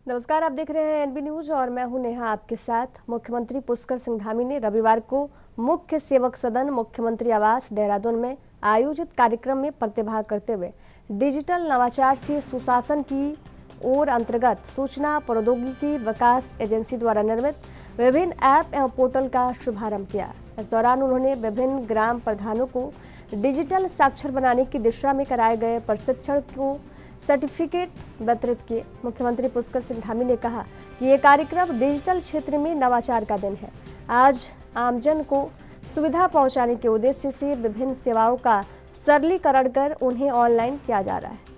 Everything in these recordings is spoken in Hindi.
नमस्कार, आप देख रहे हैं एनबी न्यूज और मैं हूं नेहा आपके साथ। मुख्यमंत्री पुष्कर सिंह धामी ने रविवार को मुख्य सेवक सदन मुख्यमंत्री आवास देहरादून में आयोजित कार्यक्रम में प्रतिभाग करते हुए डिजिटल नवाचार से सुशासन की ओर अंतर्गत सूचना प्रौद्योगिकी विकास एजेंसी द्वारा निर्मित विभिन्न ऐप एवं पोर्टल का शुभारंभ किया। इस दौरान उन्होंने विभिन्न ग्राम प्रधानों को डिजिटल साक्षर बनाने की दिशा में कराए गए प्रशिक्षण को सर्टिफिकेट वितरित किए। मुख्यमंत्री पुष्कर सिंह धामी ने कहा कि ये कार्यक्रम डिजिटल क्षेत्र में नवाचार का दिन है। आज आमजन को सुविधा पहुंचाने के उद्देश्य से विभिन्न सेवाओं का सरलीकरण कर उन्हें ऑनलाइन किया जा रहा है।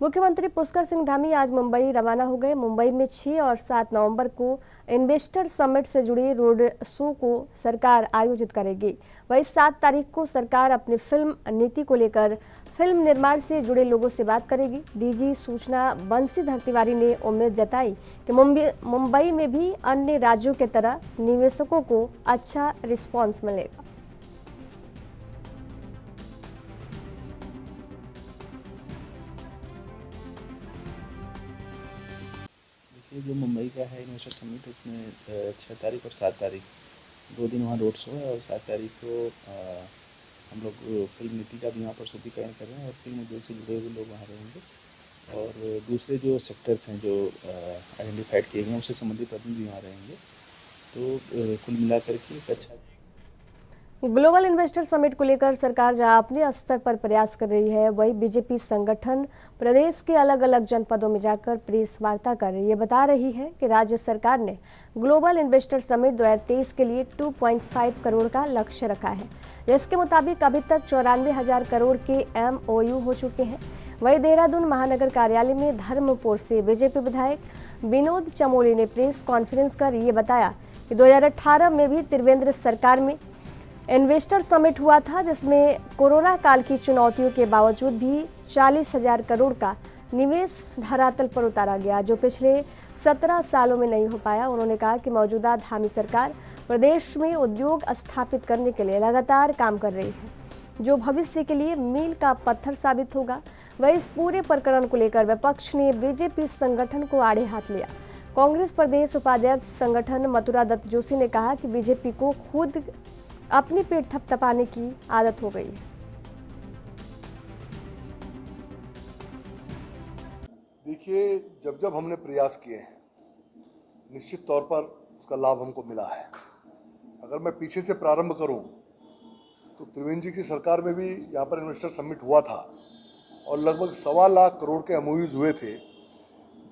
मुख्यमंत्री पुष्कर सिंह धामी आज मुंबई रवाना हो गए। मुंबई में 6 और 7 नवंबर को इन्वेस्टर समिट से जुड़ी रोड शो को सरकार आयोजित करेगी। वहीं 7 तारीख को सरकार अपनी फिल्म नीति को लेकर फिल्म निर्माण से जुड़े लोगों से बात करेगी। डीजी सूचना बंशीधर तिवारी ने उम्मीद जताई कि मुंबई में भी अन्य राज्यों की तरह निवेशकों को अच्छा रिस्पॉन्स मिलेगा। ये जो मुंबई का है इन्वेस्टर समिट, उसमें 6 तारीख और 7 तारीख 2 दिन वहाँ रोड शो है और 7 तारीख को हम लोग फिल्म नीति का भी यहाँ पर शुद्धिकरण कर रहे हैं और फिल्म उद्योग से जुड़े हुए लोग वहाँ रहेंगे और दूसरे जो सेक्टर्स हैं जो आइडेंटिफाइड किए गए हैं उससे संबंधित प्रतिनिधि भी वहाँ रहेंगे। तो कुल मिलाकर के एक अच्छा ग्लोबल इन्वेस्टर समिट को लेकर सरकार जहां अपने स्तर पर प्रयास कर रही है, वहीं बीजेपी संगठन प्रदेश के अलग अलग जनपदों में जाकर प्रेस वार्ता कर ये बता रही है कि राज्य सरकार ने ग्लोबल इन्वेस्टर समिट 2023 के लिए 2.5 करोड़ का लक्ष्य रखा है। जिसके मुताबिक अभी तक 94,000 करोड़ के MOU हो चुके हैं। वहीं देहरादून महानगर कार्यालय में धर्मपुर से बीजेपी विधायक विनोद चमोली ने प्रेस कॉन्फ्रेंस कर ये बताया कि 2018 में भी त्रिवेंद्र सरकार में इन्वेस्टर समिट हुआ था, जिसमें कोरोना काल की चुनौतियों के बावजूद भी 40,000 करोड़ का निवेश धरातल पर उतारा गया, जो पिछले 17 सालों में नहीं हो पाया। उन्होंने कहा कि मौजूदा धामी सरकार प्रदेश में उद्योग स्थापित करने के लिए लगातार काम कर रही है, जो भविष्य के लिए मील का पत्थर साबित होगा। वह इस पूरे प्रकरण को लेकर विपक्ष ने बीजेपी संगठन को आड़े हाथ लिया। कांग्रेस प्रदेश उपाध्यक्ष संगठन मथुरा दत्त जोशी ने कहा कि बीजेपी को खुद अपनी पीठ थपथपाने की आदत हो गई है। देखिए, जब जब हमने प्रयास किए हैं, निश्चित तौर पर उसका लाभ हमको मिला है। अगर मैं पीछे से प्रारंभ करूं, तो त्रिवेंद्र जी की सरकार में भी यहाँ पर इन्वेस्टर समिट हुआ था और लगभग 1.25 लाख करोड़ के MOUs हुए थे,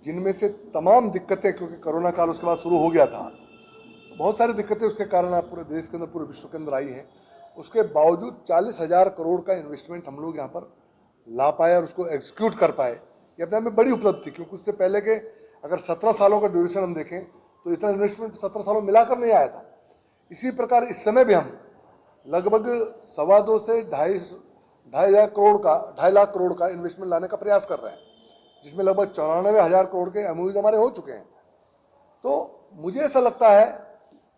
जिनमें से तमाम दिक्कतें, क्योंकि कोरोना काल उसके बाद शुरू हो गया था, बहुत सारी दिक्कतें उसके कारण आप पूरे देश के अंदर, पूरे विश्व के अंदर आई हैं। उसके बावजूद 40,000 करोड़ का इन्वेस्टमेंट हम लोग यहाँ पर ला पाए और उसको एग्जीक्यूट कर पाए। ये अपने आप में बड़ी उपलब्धि थी, क्योंकि उससे पहले के अगर 17 सालों का ड्यूरेशन हम देखें तो इतना इन्वेस्टमेंट 17 सालों में मिलाकर नहीं आया था। इसी प्रकार इस समय भी हम लगभग 2.25 से 2.5 लाख करोड़ का इन्वेस्टमेंट लाने का प्रयास कर रहे हैं, जिसमें लगभग 94,000 करोड़ के MOUs हमारे हो चुके हैं। तो मुझे ऐसा लगता है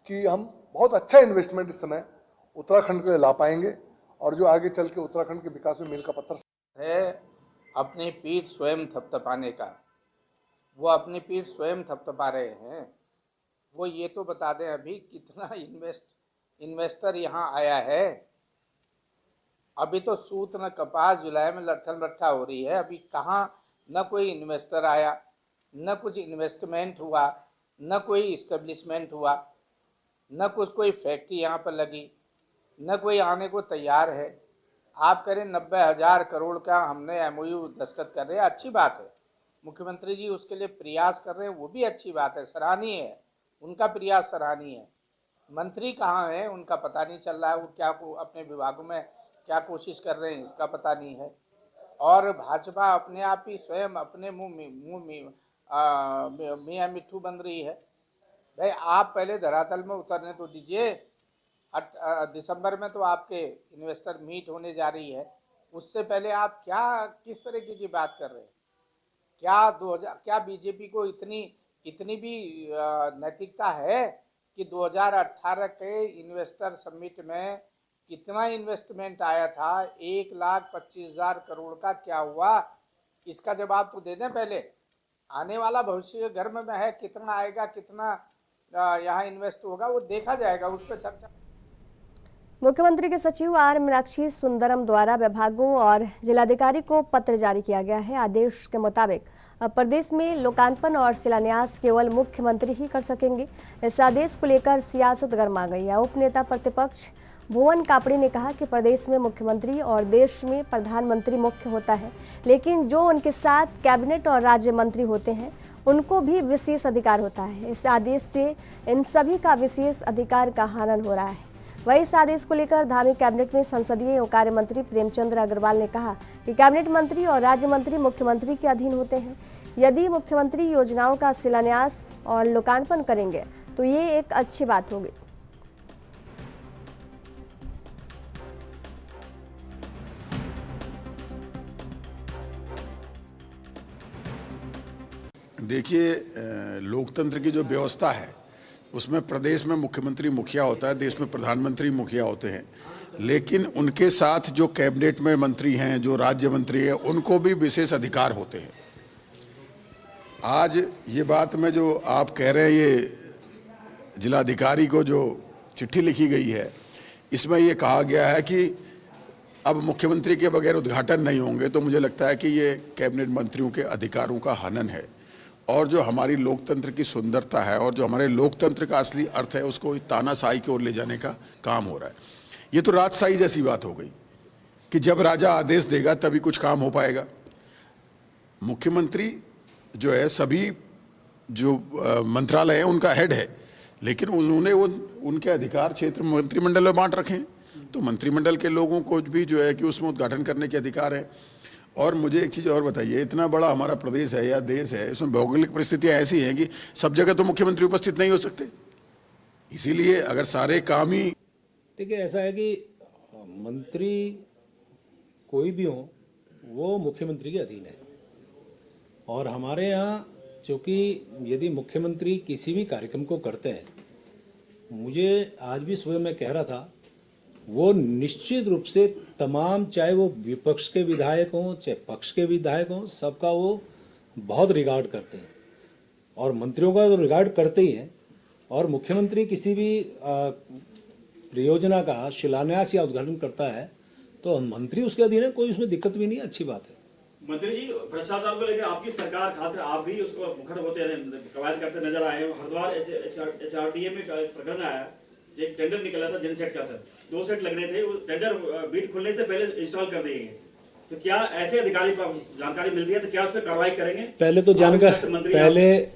कि हम बहुत अच्छा इन्वेस्टमेंट इस समय उत्तराखंड के लिए ला पाएंगे और जो आगे चल के उत्तराखंड के विकास में मील का पत्थर है अपनी पीठ स्वयं थपथपाने का। वो अपनी पीठ स्वयं थपथपा रहे हैं। वो ये तो बता दें अभी कितना इन्वेस्टर यहाँ आया है। अभी तो सूत न कपास, जुलाई में लट्ठन लट्ठा हो रही है। अभी कहाँ न कोई इन्वेस्टर आया, न कुछ इन्वेस्टमेंट हुआ, न कोई इस्टेब्लिशमेंट हुआ, न कुछ कोई फैक्ट्री यहाँ पर लगी, न कोई आने को तैयार है। आप करें 90,000 करोड़ का हमने MOU दस्तखत कर रहे हैं, अच्छी बात है। मुख्यमंत्री जी उसके लिए प्रयास कर रहे हैं, वो भी अच्छी बात है, सराहनीय है। उनका प्रयास सराहनीय है। मंत्री कहाँ हैं उनका पता नहीं चल रहा है। वो क्या अपने विभागों में क्या कोशिश कर रहे हैं इसका पता नहीं है। और भाजपा अपने आप ही स्वयं अपने मुँह मियाँ मिट्ठू बन रही है। भाई आप पहले धरातल में उतरने तो दीजिए। दिसंबर में तो आपके इन्वेस्टर मीट होने जा रही है, उससे पहले आप क्या किस तरीके की बात कर रहे हैं? क्या 2000 क्या बीजेपी को इतनी भी नैतिकता है कि 2018 के इन्वेस्टर समिट में कितना इन्वेस्टमेंट आया था, 1,25,000 करोड़ का क्या हुआ, इसका जवाब तो दे दें पहले। आने वाला भविष्य गर्भ में है, कितना आएगा, कितना यहाँ इन्वेस्ट होगा, वो देखा जाएगा, उस पर चर्चा। मुख्यमंत्री के सचिव आर मीनाक्षी सुंदरम द्वारा विभागों और जिलाधिकारी को पत्र जारी किया गया है। आदेश के मुताबिक अब प्रदेश में लोकार्पण और शिलान्यास केवल मुख्यमंत्री ही कर सकेंगे। इस आदेश को लेकर सियासत गर्मा गई है। उप नेता प्रतिपक्ष भुवन कापड़ी ने कहा कि प्रदेश में मुख्यमंत्री और देश में प्रधानमंत्री मुख्य होता है, लेकिन जो उनके साथ कैबिनेट और राज्य मंत्री होते हैं उनको भी विशेष अधिकार होता है। इस आदेश से इन सभी का विशेष अधिकार का हनन हो रहा है। वहीं इस आदेश को लेकर धामी कैबिनेट में संसदीय कार्य मंत्री प्रेमचंद अग्रवाल ने कहा कि कैबिनेट मंत्री और राज्य मंत्री मुख्यमंत्री के अधीन होते हैं। यदि मुख्यमंत्री योजनाओं का शिलान्यास और लोकार्पण करेंगे तो ये एक अच्छी बात होगी। देखिए, लोकतंत्र की जो व्यवस्था है उसमें प्रदेश में मुख्यमंत्री मुखिया होता है, देश में प्रधानमंत्री मुखिया होते हैं, लेकिन उनके साथ जो कैबिनेट में मंत्री हैं, जो राज्य मंत्री हैं, उनको भी विशेष अधिकार होते हैं। आज ये बात में जो आप कह रहे हैं, ये जिलाधिकारी को जो चिट्ठी लिखी गई है, इसमें ये कहा गया है कि अब मुख्यमंत्री के बगैर उद्घाटन नहीं होंगे, तो मुझे लगता है कि ये कैबिनेट मंत्रियों के अधिकारों का हनन है और जो हमारी लोकतंत्र की सुंदरता है और जो हमारे लोकतंत्र का असली अर्थ है उसको तानाशाही की ओर ले जाने का काम हो रहा है। ये तो राजशाही जैसी बात हो गई कि जब राजा आदेश देगा तभी कुछ काम हो पाएगा। मुख्यमंत्री जो है सभी जो मंत्रालय हैं उनका हेड है, लेकिन उन्होंने वो उनके अधिकार क्षेत्र मंत्रिमंडल में बांट रखे हैं, तो मंत्रिमंडल के लोगों को भी जो है कि उसमें उद्घाटन करने के अधिकार है। और मुझे एक चीज़ और बताइए, इतना बड़ा हमारा प्रदेश है या देश है, इसमें भौगोलिक परिस्थितियाँ ऐसी हैं कि सब जगह तो मुख्यमंत्री उपस्थित नहीं हो सकते, इसीलिए अगर सारे काम ही देखिए ऐसा है कि मंत्री कोई भी हो वो मुख्यमंत्री के अधीन है। और हमारे यहाँ चूँकि यदि मुख्यमंत्री किसी भी कार्यक्रम को करते हैं, मुझे आज भी सुबह मैं कह रहा था, वो निश्चित रूप से तमाम, चाहे वो विपक्ष के विधायक हों चाहे पक्ष के विधायक हों, सबका वो बहुत रिगार्ड करते हैं और मंत्रियों का तो रिगार्ड करते ही हैं। और मुख्यमंत्री किसी भी परियोजना का शिलान्यास या उद्घाटन करता है तो मंत्री उसके अधीन है, कोई उसमें दिक्कत भी नहीं है, अच्छी बात है। मंत्री जी, भ्रष्टाचार को लेकर आपकी सरकार, खासकर आप भी उसको मुखर होते रहे, कवायद करते नजर आए। हरिद्वार HRDA में प्रकरण आया, एक टेंडर निकला था जनसेट का, सर 2 सेट लगने थे, वो टेंडर बीट खुलने से पहले इंस्टॉल कर दिए गए। तो क्या ऐसे अधिकारी को जानकारी मिलती है तो क्या उस पर कार्रवाई करेंगे? पहले तो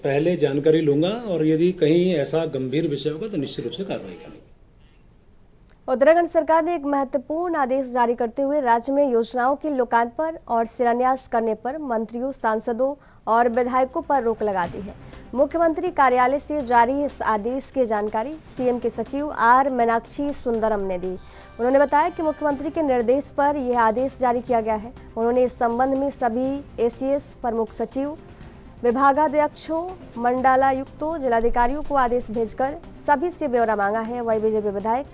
पहले जानकारी लूंगा और यदि कहीं ऐसा गंभीर विषय होगा तो निश्चित रूप से कार्रवाई करेंगे। उत्तराखंड सरकार ने एक महत्वपूर्ण आदेश जारी करते हुए राज्य में योजनाओं के लोकार्पण और शिलान्यास करने पर मंत्रियों, सांसदों और विधायकों पर रोक लगा दी है। मुख्यमंत्री कार्यालय से जारी इस आदेश की जानकारी सीएम के सचिव आर मीनाक्षी सुंदरम ने दी। उन्होंने बताया कि मुख्यमंत्री के निर्देश पर यह आदेश जारी किया गया है। उन्होंने इस संबंध में सभी ACS, प्रमुख सचिव, विभागाध्यक्षों, मंडलायुक्तों, जिलाधिकारियों को आदेश भेजकर सभी से ब्यौरा मांगा है। वही बीजेपी विधायक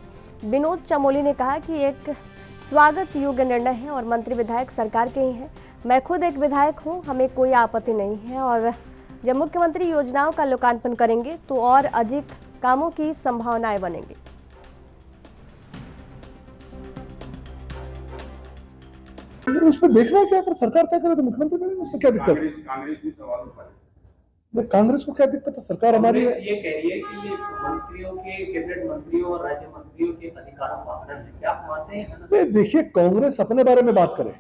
विनोद चमोली ने कहा कि एक स्वागत योग्य निर्णय है और मंत्री विधायक सरकार के ही हैं। मैं खुद एक विधायक हूं, हमें कोई आपत्ति नहीं है और जब मुख्यमंत्री योजनाओं का लोकार्पण करेंगे तो और अधिक कामों की संभावनाएं बनेंगी। उस पर देखना क्या, अगर सरकार तय करे तो मुख्यमंत्री करेंगे, उसमें क्या दिक्कत है? कांग्रेस भी सवाल उठा रही है। कांग्रेस को क्या दिक्कत है? सरकार हमारी है। ये कह रही है कि ये मंत्रियों के, कैबिनेट मंत्रियों और राज्य मंत्रियों के अधिकारों का हनन है, क्या आप मानते हैं? देखिए, कांग्रेस अपने बारे में बात करे,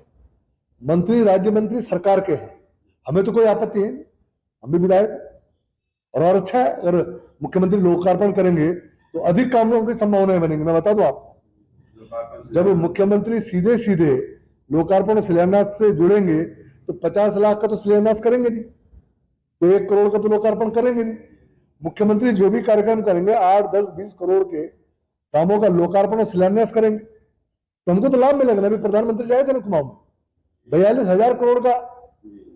मंत्री राज्य मंत्री सरकार के हैं, हमें तो कोई आपत्ति है, हम भी विधायक। और अच्छा है, अगर मुख्यमंत्री लोकार्पण करेंगे तो अधिक कामों की संभावनाएं बनेंगी। मैं बता दूं आपको, जब मुख्यमंत्री सीधे सीधे लोकार्पण और शिलान्यास से जुड़ेंगे तो 50 लाख का तो शिलान्यास करेंगे नहीं, तो 1 करोड़ का तो लोकार्पण करेंगे नहीं। मुख्यमंत्री जो भी कार्यक्रम करेंगे 8, 10, 20 करोड़ के कामों का लोकार्पण और शिलान्यास करेंगे तो हमको तो लाभ मिलेगा ना। अभी प्रधानमंत्री जाए थे ना कुमाऊं में, 42,000 करोड़ का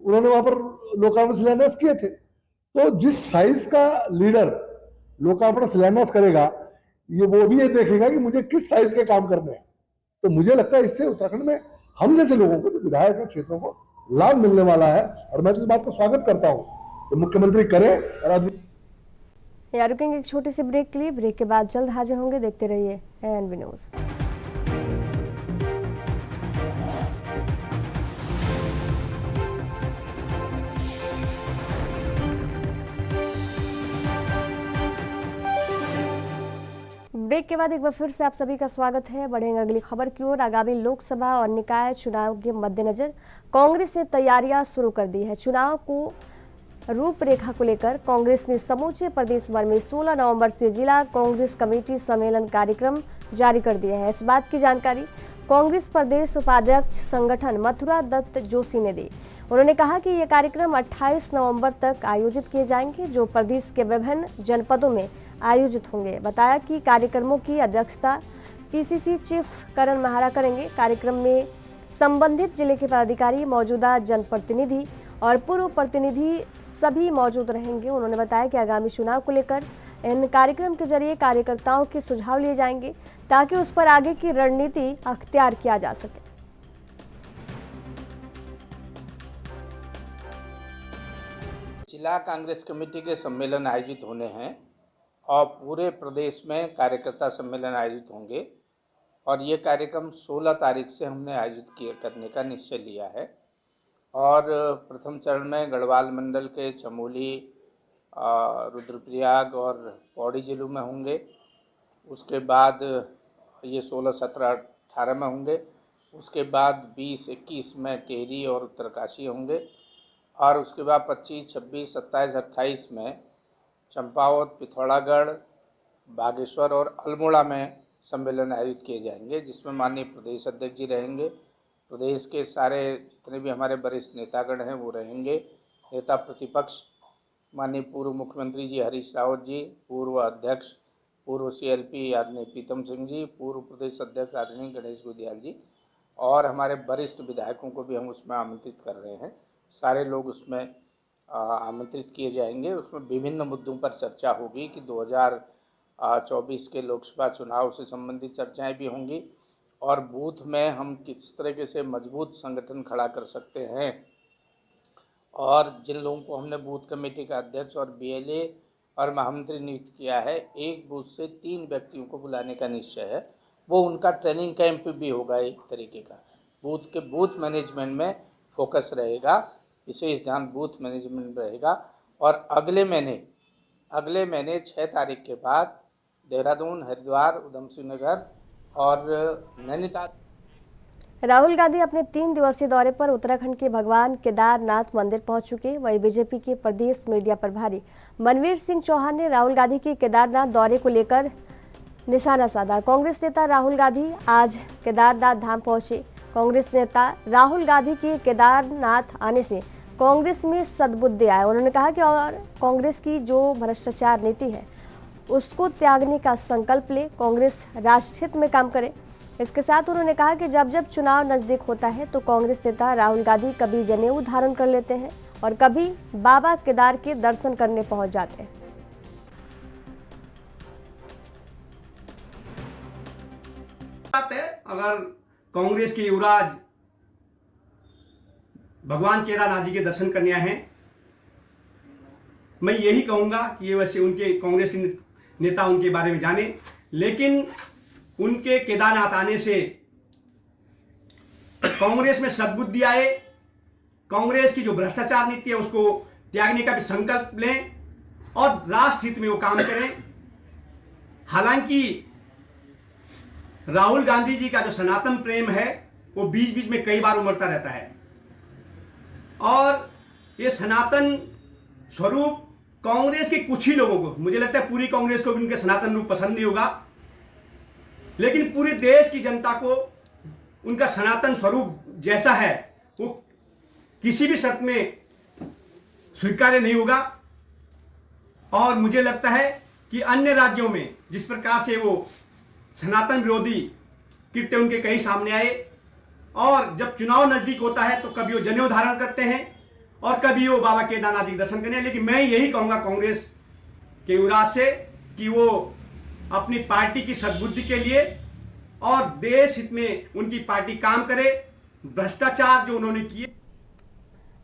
उन्होंने वहां पर लोकार्पण शिलान्यास किए थे। तो जिस साइज का लीडर लोकार्पण शिलान्यास करेगा, वो भी ये देखेगा कि मुझे किस साइज के काम करने हैं। तो मुझे लगता है इससे उत्तराखंड में हम जैसे लोगों को, जो विधायक है, क्षेत्रों को लाभ मिलने वाला है। और मैं तो इस बात को स्वागत करता हूं कि मुख्यमंत्री करे। और यहाँ रुकेंगे एक छोटी सी ब्रेक के लिए। ब्रेक के बाद जल्द हाजिर होंगे। देखते रहिए एएनबी न्यूज़। ब्रेक के बाद एक बार फिर से आप सभी का स्वागत है। बढ़ेंगे अगली खबर की ओर। आगामी लोकसभा और निकाय चुनाव के मद्देनजर कांग्रेस ने तैयारियां शुरू कर दी है। चुनाव को रूपरेखा को लेकर कांग्रेस ने समूचे प्रदेश भर में 16 नवंबर से जिला कांग्रेस कमेटी सम्मेलन कार्यक्रम जारी कर दिए हैं। इस बात की जानकारी कांग्रेस प्रदेश उपाध्यक्ष संगठन मथुरा दत्त जोशी ने दी। उन्होंने कहा कि ये कार्यक्रम 28 नवंबर तक आयोजित किए जाएंगे, जो प्रदेश के विभिन्न जनपदों में आयोजित होंगे। बताया कि कार्यक्रमों की अध्यक्षता पीसीसी चीफ करण महारा करेंगे। कार्यक्रम में संबंधित जिले के पदाधिकारी, मौजूदा जनप्रतिनिधि और पूर्व प्रतिनिधि सभी मौजूद रहेंगे। उन्होंने बताया कि आगामी चुनाव को लेकर इन कार्यक्रम के जरिए कार्यकर्ताओं के सुझाव लिए जाएंगे ताकि उस पर आगे की रणनीति अख्तियार किया जा सके। जिला कांग्रेस कमेटी के सम्मेलन आयोजित होने हैं और पूरे प्रदेश में कार्यकर्ता सम्मेलन आयोजित होंगे और ये कार्यक्रम 16 तारीख से हमने आयोजित करने का निश्चय लिया है। और प्रथम चरण में गढ़वाल मंडल के चमोली, रुद्रप्रयाग और पौड़ी जिलों में होंगे। उसके बाद ये 16, 17, 18 में होंगे। उसके बाद 20, 21 में टिहरी और उत्तरकाशी होंगे और उसके बाद 25, 26, 27, 28 में चंपावत, पिथौरागढ़, बागेश्वर और अल्मोड़ा में सम्मेलन आयोजित किए जाएंगे, जिसमें माननीय प्रदेश अध्यक्ष जी रहेंगे। प्रदेश के सारे जितने भी हमारे वरिष्ठ नेतागण हैं वो रहेंगे। नेता प्रतिपक्ष माननीय पूर्व मुख्यमंत्री जी हरीश रावत जी, पूर्व अध्यक्ष पूर्व CLP आदरणीय प्रीतम सिंह जी, पूर्व प्रदेश अध्यक्ष आदरणीय गणेश गुदियाल जी और हमारे वरिष्ठ विधायकों को भी हम उसमें आमंत्रित कर रहे हैं। सारे लोग उसमें आमंत्रित किए जाएंगे। उसमें विभिन्न मुद्दों पर चर्चा होगी कि 2024 के लोकसभा चुनाव से संबंधित चर्चाएं भी होंगी और बूथ में हम किस तरीके से मजबूत संगठन खड़ा कर सकते हैं और जिन लोगों को हमने बूथ कमेटी का अध्यक्ष और BLA और महामंत्री नियुक्त किया है, एक बूथ से 3 व्यक्तियों को बुलाने का निश्चय है। वो उनका ट्रेनिंग कैंप भी होगा। एक तरीके का बूथ मैनेजमेंट में फोकस रहेगा, विशेष ध्यान बूथ मैनेजमेंट रहेगा। और अगले महीने 6 तारीख के बाद देहरादून, हरिद्वार, उधमसिंह नगर और नैनीताल। राहुल गांधी अपने 3 दिवसीय दौरे पर उत्तराखंड के भगवान केदारनाथ मंदिर पहुंच चुके। वहीं बीजेपी के प्रदेश मीडिया प्रभारी मनवीर सिंह चौहान ने राहुल गांधी के केदारनाथ दौरे को लेकर निशाना साधा। कांग्रेस नेता राहुल गांधी आज केदारनाथ धाम पहुंचे। कांग्रेस नेता राहुल गांधी के केदारनाथ आने से कांग्रेस में सद्बुद्धि आया। उन्होंने कहा कि और कांग्रेस की जो भ्रष्टाचार नीति है उसको त्यागने का संकल्प ले, कांग्रेस राष्ट्रहित में काम करे। इसके साथ उन्होंने कहा कि जब जब चुनाव नजदीक होता है तो कांग्रेस नेता राहुल गांधी कभी जनेऊ धारण कर लेते हैं और कभी बाबा केदार के दर्शन करने पहुंच जाते हैं। बात है, अगर कांग्रेस के युवराज भगवान केदारनाथ जी के दर्शन करने आए हैं, मैं यही कहूंगा कि ये वैसे उनके कांग्रेस के नेता उनके बारे में जाने, लेकिन उनके केदारनाथ आने से कांग्रेस में सद्बुद्धि आए, कांग्रेस की जो भ्रष्टाचार नीति है उसको त्यागने का भी संकल्प लें और राष्ट्र हित में वो काम करें। हालांकि राहुल गांधी जी का जो सनातन प्रेम है वो बीच बीच में कई बार उमड़ता रहता है और ये सनातन स्वरूप कांग्रेस के कुछ ही लोगों को, मुझे लगता है पूरी कांग्रेस को भी उनके सनातन रूप पसंद नहीं होगा, लेकिन पूरे देश की जनता को उनका सनातन स्वरूप जैसा है वो किसी भी शर्त में स्वीकार्य नहीं होगा। और मुझे लगता है कि अन्य राज्यों में जिस प्रकार से वो सनातन विरोधी कृत्य उनके कहीं सामने आए और जब चुनाव नजदीक होता है तो कभी वो जनेऊ धारण करते हैं और कभी वो बाबा केदारनाथ जी के दर्शन करने। लेकिन मैं यही कहूंगा कांग्रेस के युवराज से कि वो अपनी पार्टी की सद्बुद्धि के लिए और देश हित में उनकी पार्टी काम करे। भ्रष्टाचार जो उन्होंने किए।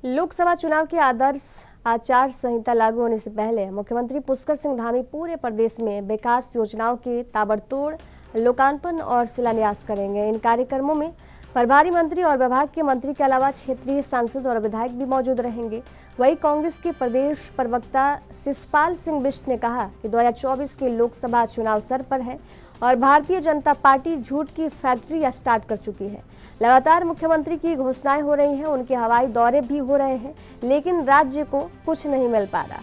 लोकसभा चुनाव की आदर्श आचार संहिता लागू होने से पहले मुख्यमंत्री पुष्कर सिंह धामी पूरे प्रदेश में विकास योजनाओं के ताबड़तोड़ लोकार्पण और शिलान्यास करेंगे। इन कार्यक्रमों में प्रभारी मंत्री और विभाग के मंत्री के अलावा क्षेत्रीय सांसद और विधायक भी मौजूद रहेंगे। वहीं कांग्रेस के प्रदेश प्रवक्ता शिषपाल सिंह बिष्ट ने कहा कि 2024 के लोकसभा चुनाव सर पर है और भारतीय जनता पार्टी झूठ की फैक्ट्री स्टार्ट कर चुकी है। लगातार मुख्यमंत्री की घोषणाएं हो रही हैं, उनके हवाई दौरे भी हो रहे हैं, लेकिन राज्य को कुछ नहीं मिल पा रहा।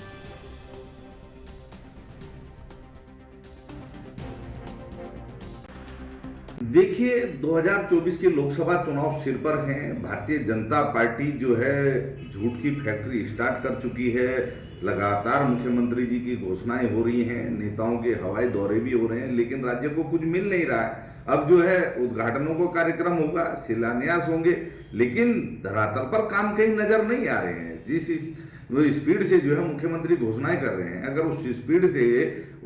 देखिए, 2024 के लोकसभा चुनाव सिर पर हैं। भारतीय जनता पार्टी जो है झूठ की फैक्ट्री स्टार्ट कर चुकी है। लगातार मुख्यमंत्री जी की घोषणाएं हो रही हैं, नेताओं के हवाई दौरे भी हो रहे हैं, लेकिन राज्य को कुछ मिल नहीं रहा है। अब जो है उद्घाटनों का कार्यक्रम होगा, शिलान्यास होंगे, लेकिन धरातल पर काम कहीं नजर नहीं आ रहे हैं। जिस स्पीड से जो है मुख्यमंत्री घोषणाएं कर रहे हैं, अगर उस स्पीड से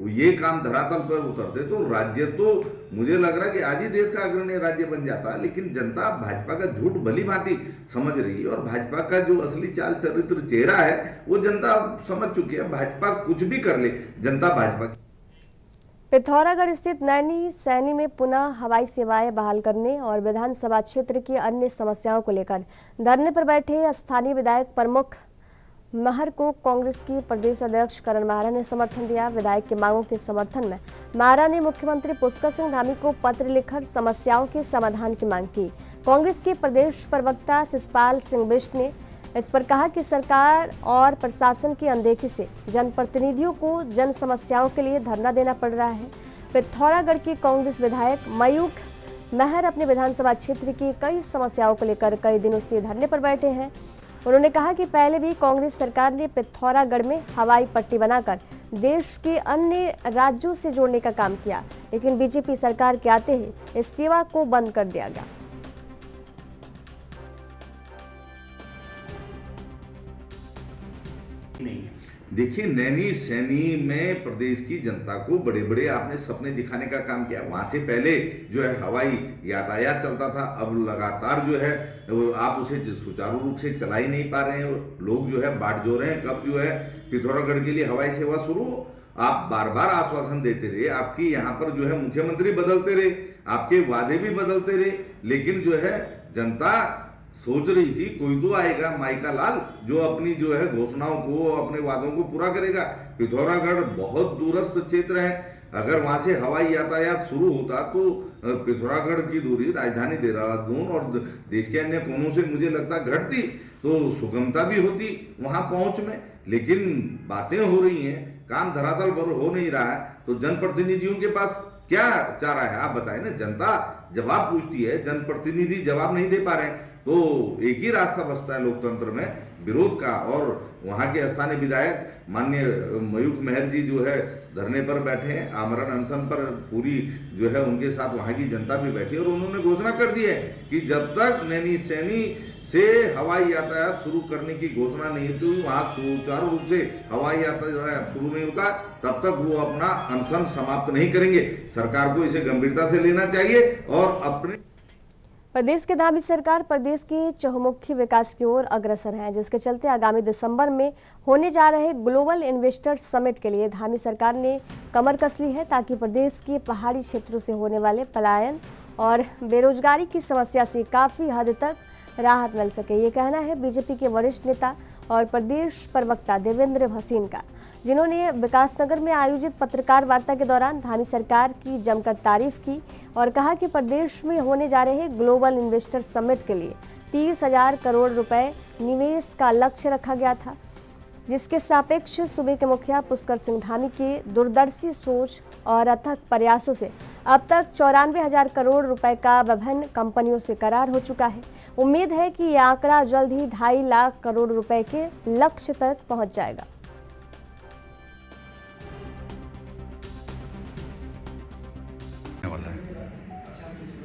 ये काम धरातल पर उतरते तो राज्य तो मुझे लग रहा है कि आज ही देश का अग्रणी राज्य बन जाता। लेकिन जनता भाजपा का झूठ भली भांति समझ रही है और भाजपा का जो असली चाल चरित्र चेहरा है वो जनता समझ चुकी है। भाजपा कुछ भी कर ले, जनता भाजपा की। पिथौरागढ़ स्थित नैनी सैनी में पुनः हवाई सेवाएं बहाल करने और विधानसभा क्षेत्र की अन्य समस्याओं को लेकर धरने पर बैठे स्थानीय विधायक प्रमुख महर को कांग्रेस की प्रदेश अध्यक्ष करण महरा ने समर्थन दिया। विधायक की मांगों के समर्थन में महरा ने मुख्यमंत्री पुष्कर सिंह धामी को पत्र लिखकर समस्याओं के समाधान की मांग की। कांग्रेस के प्रदेश प्रवक्ता शिषपाल सिंह बिष्ट ने इस पर कहा कि सरकार और प्रशासन की अनदेखी से जनप्रतिनिधियों को जन समस्याओं के लिए धरना देना पड़ रहा है। पिथौरागढ़ के कांग्रेस विधायक मयूख महर अपने विधानसभा क्षेत्र की कई समस्याओं को लेकर कई दिनों से धरने पर बैठे हैं। उन्होंने कहा कि पहले भी कांग्रेस सरकार ने पिथौरागढ़ में हवाई पट्टी बनाकर देश के अन्य राज्यों से जोड़ने का काम किया, लेकिन बीजेपी सरकार के आते ही इस सेवा को बंद कर दिया गया। देखिए, नैनी सैनी में प्रदेश की जनता को बड़े बड़े आपने सपने दिखाने का काम किया। वहां से पहले जो है हवाई यातायात चलता था, अब लगातार जो है आप उसे सुचारू रूप से चला ही नहीं पा रहे हैं। लोग जो है बाट जो रहे हैं कब जो है पिथौरागढ़ के लिए हवाई सेवा शुरू हो। आप बार बार आश्वासन देते रहे, आपकी यहाँ पर जो है मुख्यमंत्री बदलते रहे, आपके वादे भी बदलते रहे, लेकिन जो है जनता सोच रही थी कोई तो आएगा माइका लाल जो अपनी जो है घोषणाओं को, अपने वादों को पूरा करेगा। पिथौरागढ़ बहुत दूरस्थ क्षेत्र है, अगर वहां से हवाई यातायात शुरू होता तो पिथौरागढ़ की दूरी राजधानी देहरादून और देश के अन्य कोनों से मुझे लगता घटती, तो सुगमता भी होती वहां पहुंच में। लेकिन बातें हो रही हैं, काम धरातल पर हो नहीं रहा है, तो जनप्रतिनिधियों के पास क्या चारा है आप बताएं ना। जनता जवाब पूछती है, जनप्रतिनिधि जवाब नहीं दे पा रहे हैं, तो एक ही रास्ता बचता है लोकतंत्र में, विरोध का। और वहां के स्थानीय विधायक माननीय मयूख महर जी जो है धरने पर बैठे हैं, आमरण अनशन पर, पूरी जो है उनके साथ वहां की जनता भी बैठी है और उन्होंने घोषणा कर दी है कि जब तक नैनी सैनी से हवाई यातायात शुरू करने की घोषणा नहीं होती, वहां सुचारू रूप से हवाई यातायात शुरू नहीं होता, तब तक वो अपना अनशन समाप्त नहीं करेंगे। सरकार को इसे गंभीरता से लेना चाहिए और अपने प्रदेश की धामी सरकार प्रदेश के चहुमुखी विकास की ओर अग्रसर है, जिसके चलते आगामी दिसंबर में होने जा रहे ग्लोबल इन्वेस्टर समिट के लिए धामी सरकार ने कमर कस ली है, ताकि प्रदेश के पहाड़ी क्षेत्रों से होने वाले पलायन और बेरोजगारी की समस्या से काफ़ी हद तक राहत मिल सके। ये कहना है बीजेपी के वरिष्ठ नेता और प्रदेश प्रवक्ता देवेंद्र भसीन का, जिन्होंने विकासनगर में आयोजित पत्रकार वार्ता के दौरान धामी सरकार की जमकर तारीफ की और कहा कि प्रदेश में होने जा रहे ग्लोबल इन्वेस्टर समिट के लिए 30,000 करोड़ रुपए निवेश का लक्ष्य रखा गया था, जिसके सापेक्ष सूबे के मुखिया पुष्कर सिंह धामी के दूरदर्शी सोच और अथक प्रयासों से अब तक 94,000 करोड़ रुपए का विभिन्न कंपनियों से करार हो चुका है। उम्मीद है कि यह आंकड़ा जल्द ही 2.5 लाख करोड़ रुपए के लक्ष्य तक पहुंच जाएगा।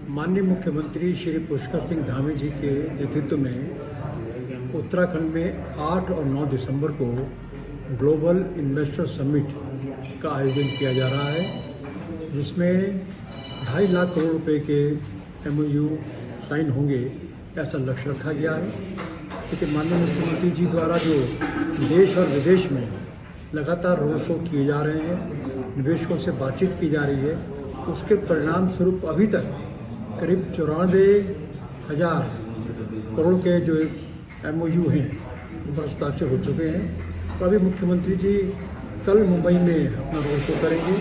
माननीय मुख्यमंत्री श्री पुष्कर सिंह धामी जी के नेतृत्व में उत्तराखंड में 8 और 9 दिसंबर को ग्लोबल इन्वेस्टर समिट का आयोजन किया जा रहा है, जिसमें 2.5 लाख करोड़ रुपए के MOU साइन होंगे, ऐसा लक्ष्य रखा गया है। लेकिन माननीय मुख्यमंत्री जी द्वारा जो देश और विदेश में लगातार रोड शो किए जा रहे हैं, निवेशकों से बातचीत की जा रही है, उसके परिणाम स्वरूप अभी तक करीब 94,000 करोड़ के जो MOU हैं उन पर हस्ताक्षर हो चुके हैं। तो अभी मुख्यमंत्री जी कल मुंबई में अपना रोड शो करेंगे,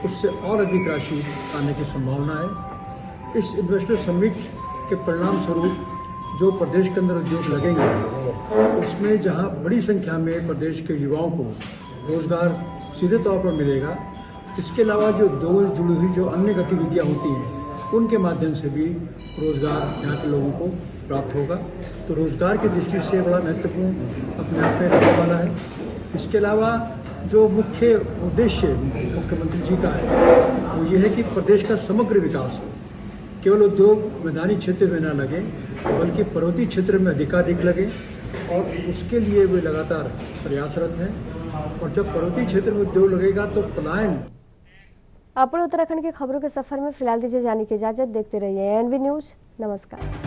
उससे और अधिक राशि आने की संभावना है। इस इन्वेस्टर समिट के परिणाम स्वरूप जो प्रदेश के अंदर उद्योग लगेंगे, उसमें जहां बड़ी संख्या में प्रदेश के युवाओं को रोजगार सीधे तौर पर मिलेगा, इसके अलावा जो दो जुड़ी हुई जो अन्य गतिविधियां होती हैं, उनके माध्यम से भी रोजगार यहाँ के लोगों को प्राप्त होगा। तो रोजगार की दृष्टि से बड़ा महत्वपूर्ण अपने आप में रहने वाला है। इसके अलावा जो मुख्य उद्देश्य मुख्यमंत्री जी का है वो ये है कि प्रदेश का समग्र विकास हो, केवल उद्योग मैदानी क्षेत्र में न लगे बल्कि पर्वतीय क्षेत्र में अधिकाधिक लगे, और उसके लिए वे लगातार प्रयासरत हैं। और जब पर्वतीय क्षेत्र में उद्योग लगेगा तो पलायन। अपने उत्तराखंड की खबरों के सफर में फिलहाल दीजिए जाने की इजाजत। देखते रहिए NV न्यूज। नमस्कार।